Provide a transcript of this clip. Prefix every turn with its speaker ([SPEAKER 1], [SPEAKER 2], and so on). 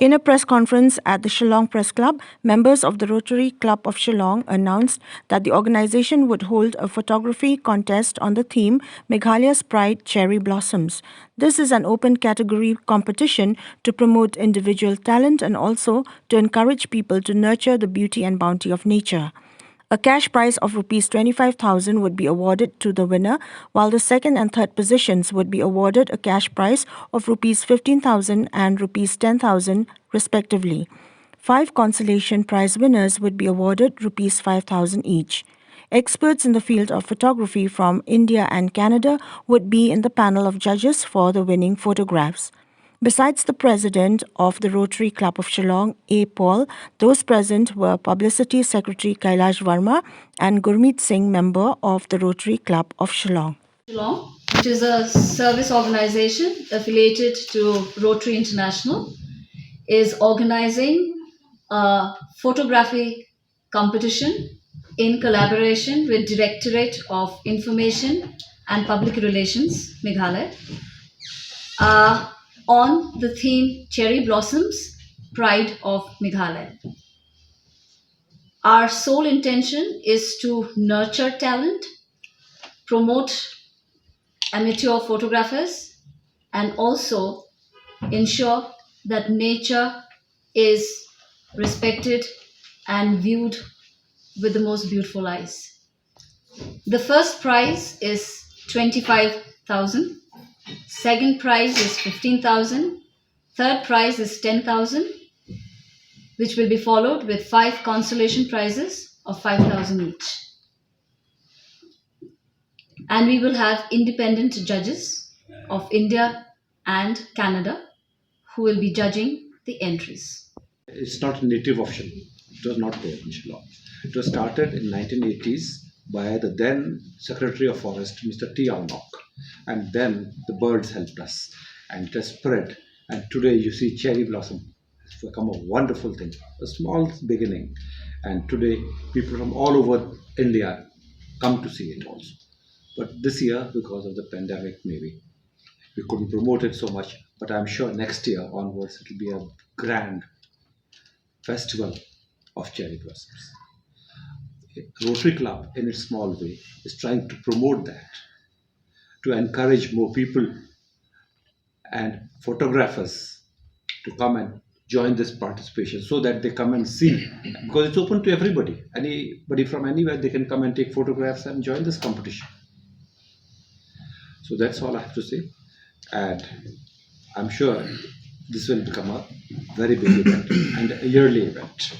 [SPEAKER 1] In a press conference at the Shillong Press Club, members of the Rotary Club of Shillong announced that the organization would hold a photography contest on the theme Meghalaya's Pride Cherry Blossoms. This is an open category competition to promote individual talent and also to encourage people to nurture the beauty and bounty of nature. A cash prize of Rs 25,000 would be awarded to the winner, while the second and third positions would be awarded a cash prize of Rs 15,000 and Rs 10,000 respectively. 5 consolation prize winners would be awarded Rs 5,000 each. Experts in the field of photography from India and Canada would be in the panel of judges for the winning photographs. Besides the president of the Rotary Club of Shillong, A. Paul, those present were Publicity Secretary Kailash Verma and Gurmeet Singh, member of the Rotary Club of Shillong.
[SPEAKER 2] Shillong, which is a service organization affiliated to Rotary International, is organizing a photography competition in collaboration with Directorate of Information and Public Relations, Meghalaya, on the theme Cherry Blossoms, Pride of Meghalaya. Our sole intention is to nurture talent, promote amateur photographers, and also ensure that nature is respected and viewed with the most beautiful eyes. The first prize is 25,000. Second prize is 15,000. Third prize is 10,000, which will be followed with 5 consolation prizes of 5,000 each. And we will have independent judges of India and Canada who will be judging the entries.
[SPEAKER 3] It's not a native of Shillong. It was not there in Shillong. It was started in 1980s by the then Secretary of Forest, Mr. T. Alnock. And then the birds helped us. And it has spread. And today you see cherry blossom. It's become a wonderful thing. A small beginning. And today people from all over India come to see it also. But this year, because of the pandemic maybe, we couldn't promote it so much. But I'm sure next year onwards it will be a grand festival of cherry blossoms. Rotary Club, in its small way, is trying to promote that, to encourage more people and photographers to come and join this participation so that they come and see, because it's open to everybody. Anybody from anywhere, they can come and take photographs and join this competition. So that's all I have to say. And I'm sure this will become a very big event and a yearly event.